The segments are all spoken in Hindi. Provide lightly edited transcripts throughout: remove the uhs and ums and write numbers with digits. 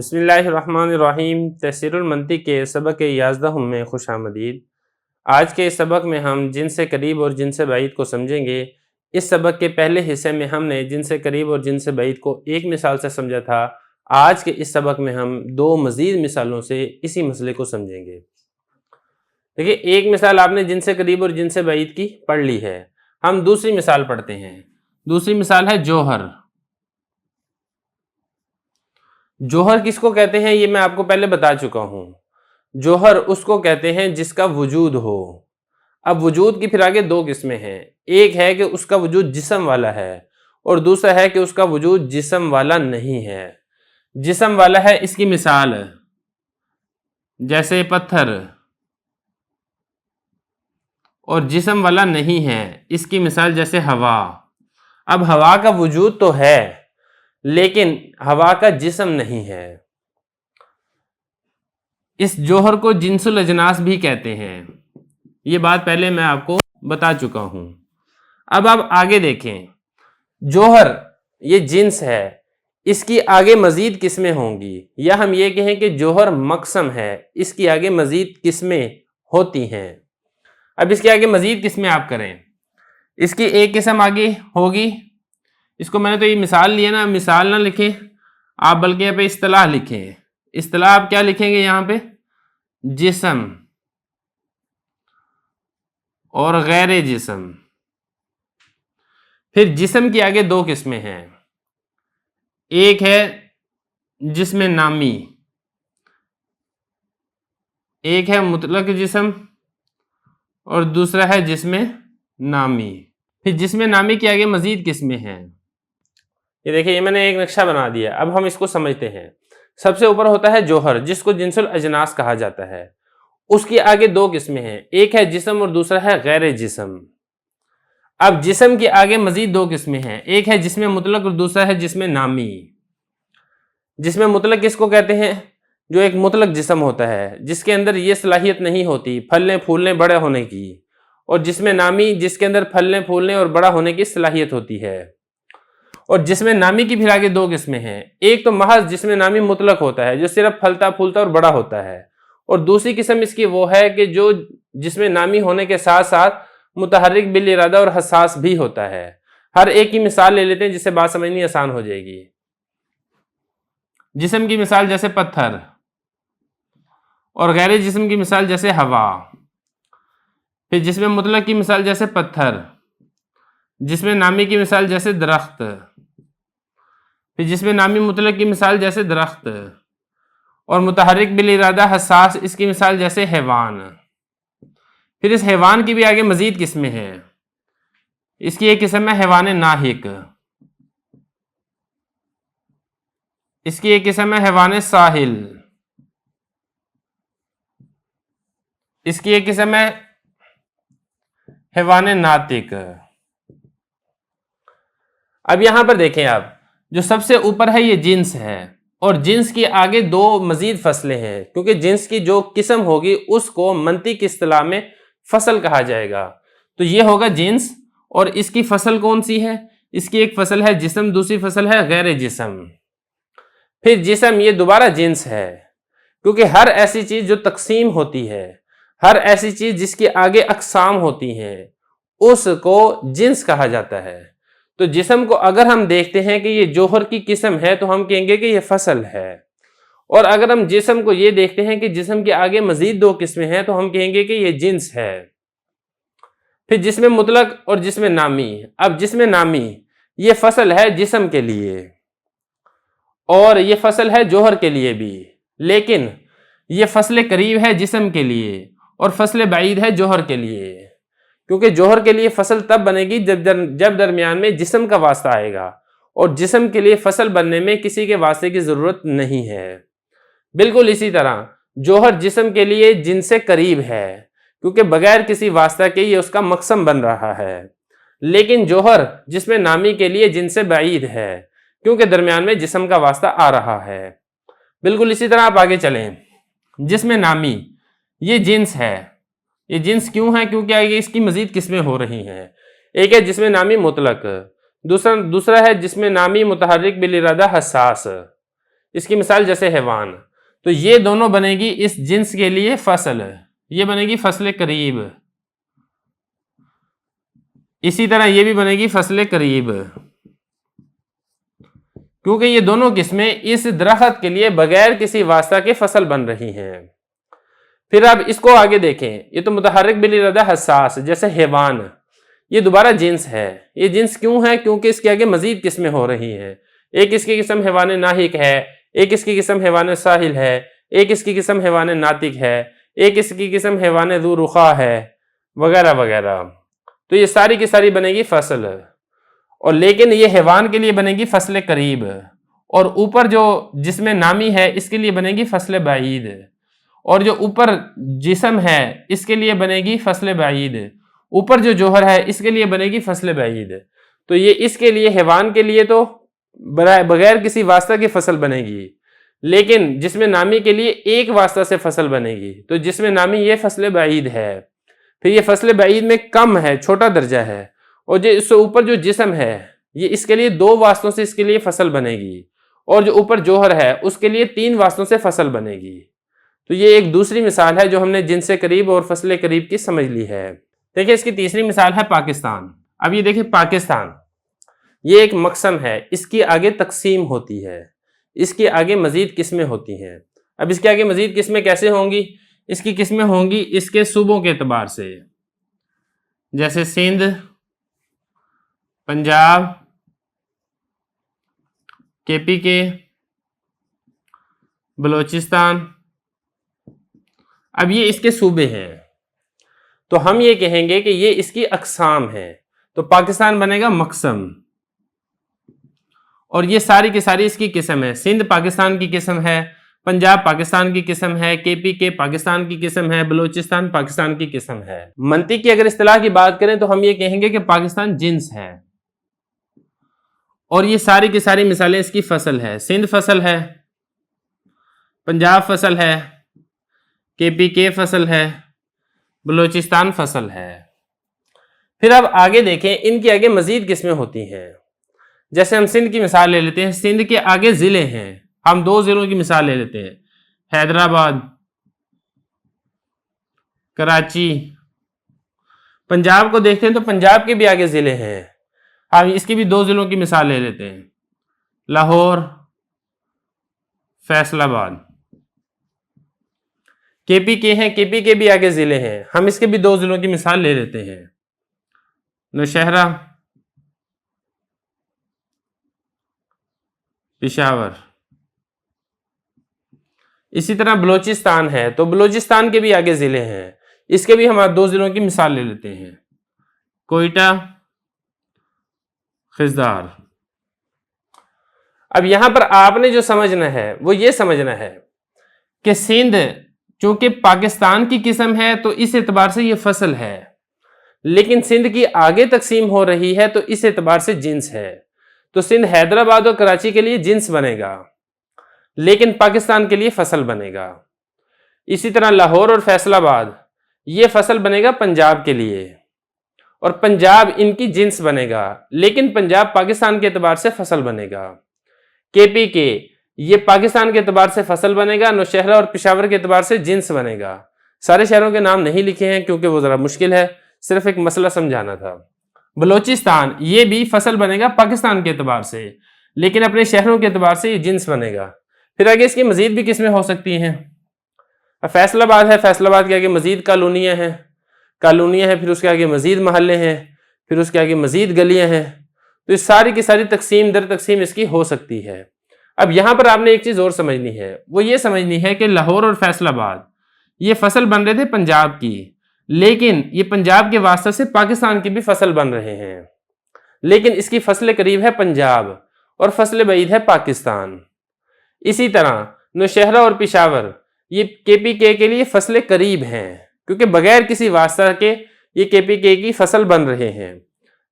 बिस्मिल्लाहिर्रहमानिर्रहीम। तफसीरुल मंतिक़ के सबक 11 में खुशामदीद। आज के इस सबक में हम जिन से करीब और जिन से बाईद को समझेंगे। इस सबक के पहले हिस्से में हमने जिन से करीब और जिन से बाईद को एक मिसाल से समझा था। आज के इस सबक में हम दो मज़ीद मिसालों से इसी मसले को समझेंगे। देखिए, एक मिसाल आपने जिन से करीब और जिन से बाईद की पढ़ ली है। हम दूसरी मिसाल पढ़ते हैं। दूसरी मिसाल है जौहर। जौहर किसको कहते हैं ये मैं आपको पहले बता चुका हूं। जौहर उसको कहते हैं जिसका वजूद हो। अब वजूद की फिर आगे दो किस्में हैं। एक है कि उसका वजूद जिस्म वाला है और दूसरा है कि उसका वजूद जिस्म वाला नहीं है। जिस्म वाला है इसकी मिसाल जैसे पत्थर, और जिस्म वाला नहीं है इसकी मिसाल जैसे हवा। अब हवा का वजूद तो है लेकिन हवा का जिस्म नहीं है। इस जौहर को जिन्सुल अजनास भी कहते हैं। ये बात पहले मैं आपको बता चुका हूं। अब आप आगे देखें। जौहर ये जिन्स है, इसकी आगे मजीद किस्में होंगी, या हम ये कहें कि जौहर मकसम है, इसकी आगे मजीद किस्में होती हैं। अब इसके आगे मजीद किस्में आप करें, इसकी एक किस्म आगे होगी। इसको मैंने तो ये मिसाल लिया ना, मिसाल ना लिखें आप, बल्कि यहाँ पे इस्तिलाह लिखें। इस्तिलाह आप क्या लिखेंगे यहाँ पे? जिस्म और गैर जिस्म। फिर जिस्म की आगे दो किस्में हैं। एक है जिस्म नामी, एक है मुतलक जिस्म और दूसरा है जिस्म नामी। फिर जिस्म नामी की आगे मजीद किस्में हैं। ये देखिए, ये मैंने एक नक्शा बना दिया। अब हम इसको समझते हैं। सबसे ऊपर होता है जौहर, जिसको जिन्सुल अजनास कहा जाता है। उसकी आगे दो किस्में हैं, एक है जिस्म और दूसरा है गैर जिस्म। अब जिस्म की आगे मजीद दो किस्में हैं, एक है जिस्म मुतलक और दूसरा है जिस्म नामी। जिस्म मुतलक किसको कहते हैं? जो एक मुतलक जिस्म होता है जिसके अंदर ये सलाहियत नहीं होती फलने फूलने बड़े होने की, और जिस्म नामी जिसके अंदर फलने फूलने और बड़ा होने की सलाहियत होती है। और जिस्म नामी की फिर आगे दो किस्में हैं, एक तो महज जिस्म नामी मुतलक होता है जो सिर्फ फलता फूलता और बड़ा होता है, और दूसरी किस्म इसकी वो है कि जो जिस्म नामी होने के साथ साथ मुतहर्रिक बिल इरादा और हसास भी होता है। हर एक की मिसाल ले लेते हैं जिससे बात समझनी आसान हो जाएगी। जिस्म की मिसाल जैसे पत्थर, और गैर जिस्म की मिसाल जैसे हवा। फिर जिस्म मुतलक की मिसाल जैसे पत्थर, जिस्म नामी की मिसाल जैसे दरख्त, फिर जिस्म नामी मुतलक की मिसाल जैसे दरख्त, और मुतहर्रिक बिल इरादा हसास इसकी मिसाल जैसे हैवान। फिर इस हैवान की भी आगे मजीद किस्में हैं। इसकी एक किस्म है हैवान नाहिक, इसकी एक किस्म है हैवान साहिल, इसकी एक किस्म है हैवान नातिक। अब यहां पर देखें आप, जो सबसे ऊपर है ये जिन्स है, और जिन्स की आगे दो मजीद फसलें हैं, क्योंकि जिन्स की जो किस्म होगी उसको मंतिक की इस्तिलाह में फसल कहा जाएगा। तो ये होगा जिन्स, और इसकी फसल कौन सी है? इसकी एक फसल है जिस्म, दूसरी फसल है गैर जिस्म। फिर जिस्म ये दोबारा जिन्स है, क्योंकि हर ऐसी चीज जो तकसीम होती है, हर ऐसी चीज जिसके आगे अकसाम होती हैं, उसको जिन्स कहा जाता है। तो जिस्म को अगर हम देखते हैं कि ये जौहर की किस्म है तो हम कहेंगे कि ये फसल है, और अगर हम जिस्म को ये देखते हैं कि जिस्म के आगे मजीद दो किस्में हैं तो हम कहेंगे कि ये जिन्स है। फिर जिस्म मुतलक और जिस्म नामी। अब जिस्म नामी ये फसल है जिस्म के लिए, और ये फसल है जौहर के लिए भी, लेकिन ये फसल करीब है जिस्म के लिए और फसल बाईद है जौहर के लिए, क्योंकि जौहर के लिए फसल तब बनेगी जब दरमियान में जिस्म का वास्ता आएगा, और जिस्म के लिए फसल बनने में किसी के वास्ते की जरूरत नहीं है। बिल्कुल इसी तरह जौहर जिस्म के लिए जिनसे करीब है, क्योंकि बगैर किसी वास्ता के ये उसका मकसम बन रहा है, लेकिन जौहर जिस्म नामी के लिए जिनसे बाईद है, क्योंकि दरमियान में जिस्म का वास्ता आ रहा है। बिल्कुल इसी तरह आप आगे चलें। जिस्म नामी ये जिन्स है। ये जिन्स क्यों है? क्योंकि आगे इसकी मजीद किस्में हो रही हैं। एक है जिस्म नामी मुतलक, दूसरा है जिस्म नामी मुतहर्रिक बिल इरादा हसास। इसकी मिसाल जैसे हैवान, तो ये दोनों बनेगी इस जिन्स के लिए फसल, ये बनेगी फसले करीब। इसी तरह ये भी बनेगी फसले करीब, क्योंकि ये दोनों किस्में इस दरख्त के लिए बगैर किसी वास्ता के फसल बन रही हैं। फिर अब इसको आगे देखें, ये तो मुतहर्रिक बिल इरादा हसास जैसे हैवान, ये दोबारा जिन्स है। ये जिन्स क्यों है? क्योंकि इसके आगे मजीद किस्में हो रही हैं। एक इसकी किस्म हैवान नाहिक है, एक इसकी किस्म हैवान साहिल है, एक इसकी किस्म हैवान नातिक है, एक इसकी किस्म हैवान ज़ू रुखा है, वगैरह वगैरह। तो ये सारी की सारी बनेगी फसल, और लेकिन ये हैवान के लिए बनेगी फसल करीब, और ऊपर जो जिसमें नामी है इसके लिए बनेगी फसल बाईद, और जो ऊपर जिस्म है इसके लिए बनेगी फसल बाईद, ऊपर जो जोहर है इसके लिए बनेगी फसल बाईद। तो ये इसके लिए हैवान के लिए तो बगैर किसी वास्ता की फसल बनेगी, लेकिन जिसमें नामी के लिए एक वास्ता से फसल बनेगी, तो जिसमें नामी ये फसल बाईद है। फिर ये फसल बाईद में कम है, छोटा दर्जा है, और जो इससे ऊपर जो जिस्म है ये इसके लिए दो वास्तों से इसके लिए फसल बनेगी, और जो ऊपर जोहर है उसके लिए तीन वास्तों से फसल बनेगी। तो ये एक दूसरी मिसाल है जो हमने जिनसे करीब और फसल करीब की समझ ली है। देखिए इसकी तीसरी मिसाल है पाकिस्तान। अब ये देखिए पाकिस्तान, ये एक मकसम है, इसकी आगे तकसीम होती है, इसके आगे मजीद किस्में होती हैं। अब इसके आगे मजीद किस्में कैसे होंगी? इसकी किस्में होंगी इसके सूबों के एतबार से, जैसे सिंध, पंजाब, KPK, बलोचिस्तान। अब ये इसके सूबे हैं, तो हम ये कहेंगे कि ये इसकी अकसाम है। तो पाकिस्तान बनेगा मकसम, और ये सारी की सारी इसकी किस्म है। सिंध पाकिस्तान की किस्म है, पंजाब पाकिस्तान की किस्म है, KPK पाकिस्तान की किस्म है, बलोचिस्तान पाकिस्तान की किस्म है। मंतिक की अगर इस्तिलाह की बात करें तो हम ये कहेंगे कि पाकिस्तान जिन्स है, और ये सारी की सारी मिसालें इसकी फसल है। सिंध फसल है, पंजाब फसल है, KPK फसल है, बलोचिस्तान फसल है। फिर अब आगे देखें, इनके आगे मजीद किस्में होती हैं। जैसे हम सिंध की मिसाल ले लेते हैं, सिंध के आगे ज़िले हैं, हम दो ज़िलों की मिसाल ले लेते हैं, हैदराबाद, कराची। पंजाब को देखते हैं तो पंजाब के भी आगे ज़िले हैं, हम इसकी भी दो ज़िलों की मिसाल ले लेते हैं, लाहौर, फैसलाबाद। KPK है, KPK भी आगे ज़िले हैं, हम इसके भी दो ज़िलों की मिसाल ले लेते हैं, नौशहरा, पेशावर। इसी तरह बलोचिस्तान है, तो बलोचिस्तान के भी आगे ज़िले हैं, इसके भी हम दो ज़िलों की मिसाल ले लेते हैं, कोयटा, खिजदार। अब यहां पर आपने जो समझना है वो ये समझना है कि सिंध चूंकि पाकिस्तान की किस्म है तो इस एतबार से ये फसल है, लेकिन सिंध की आगे तकसीम हो रही है तो इस एतबार से जिन्स है। तो सिंध हैदराबाद और कराची के लिए जिन्स बनेगा, लेकिन पाकिस्तान के लिए फसल बनेगा। इसी तरह लाहौर और फैसलाबाद ये फसल बनेगा पंजाब के लिए, और पंजाब इनकी जिन्स बनेगा, लेकिन पंजाब पाकिस्तान के एतबार से फसल बनेगा। KPK ये पाकिस्तान के एतबार से फसल बनेगा, नौशहरा और पेशावर के एतबार से जिन्स बनेगा। सारे शहरों के नाम नहीं लिखे हैं क्योंकि वो ज़रा मुश्किल है, सिर्फ एक मसला समझाना था। बलोचिस्तान ये भी फसल बनेगा पाकिस्तान के एतबार से, लेकिन अपने शहरों के एतबार से ये जिन्स बनेगा। फिर आगे इसकी मजीद भी किस्में हो सकती हैं। फैसलाबाद है, फैसलाबाद के आगे मजीद कॉलोनियाँ हैं, फिर उसके आगे मजीद महल्ले हैं, फिर उसके आगे मजीद गलियाँ हैं। तो इस सारी की सारी तकसीम दर तकसीम इसकी हो सकती है। अब यहाँ पर आपने एक चीज़ और समझनी है, वो ये समझनी है कि लाहौर और फैसलाबाद ये फसल बन रहे थे पंजाब की, लेकिन ये पंजाब के वास्ते से पाकिस्तान की भी फसल बन रहे हैं, लेकिन इसकी फसल करीब है पंजाब और फसल बईद है पाकिस्तान। इसी तरह नौशहरा और पेशावर ये KPK के लिए फसल करीब हैं, क्योंकि बगैर किसी वास्ता के ये KPK की फसल बन रहे हैं,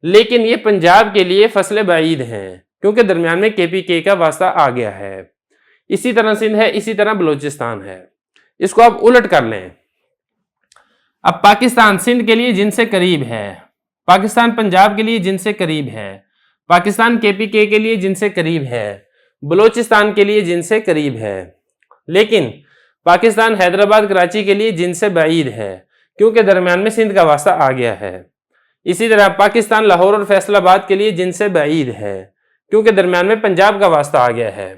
लेकिन ये पंजाब के लिए फसल बईद हैं क्योंकि दरमियान में KPK का वास्ता आ गया है। इसी तरह सिंध है, इसी तरह बलोचिस्तान है। इसको आप उलट कर लें। अब पाकिस्तान सिंध के लिए जिनसे करीब है, पाकिस्तान पंजाब के लिए जिनसे करीब है, पाकिस्तान KPK के लिए जिनसे करीब है, बलूचिस्तान के लिए जिनसे करीब है, लेकिन पाकिस्तान हैदराबाद कराची के लिए जिनसे बाईद है क्योंकि दरमियान में सिंध का वास्ता आ गया है। इसी तरह पाकिस्तान लाहौर और फैसलाबाद के लिए जिनसे बाईद है क्योंकि दरमियान में पंजाब का वास्ता आ गया है।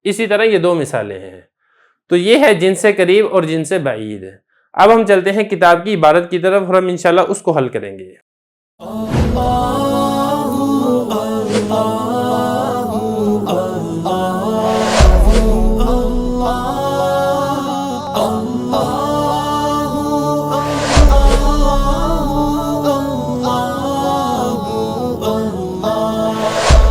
इसी तरह ये दो मिसालें हैं। तो ये है जिनसे करीब और जिनसे बाईद। अब हम चलते हैं किताब की इबारत की तरफ और हम इंशाल्लाह उसको हल करेंगे।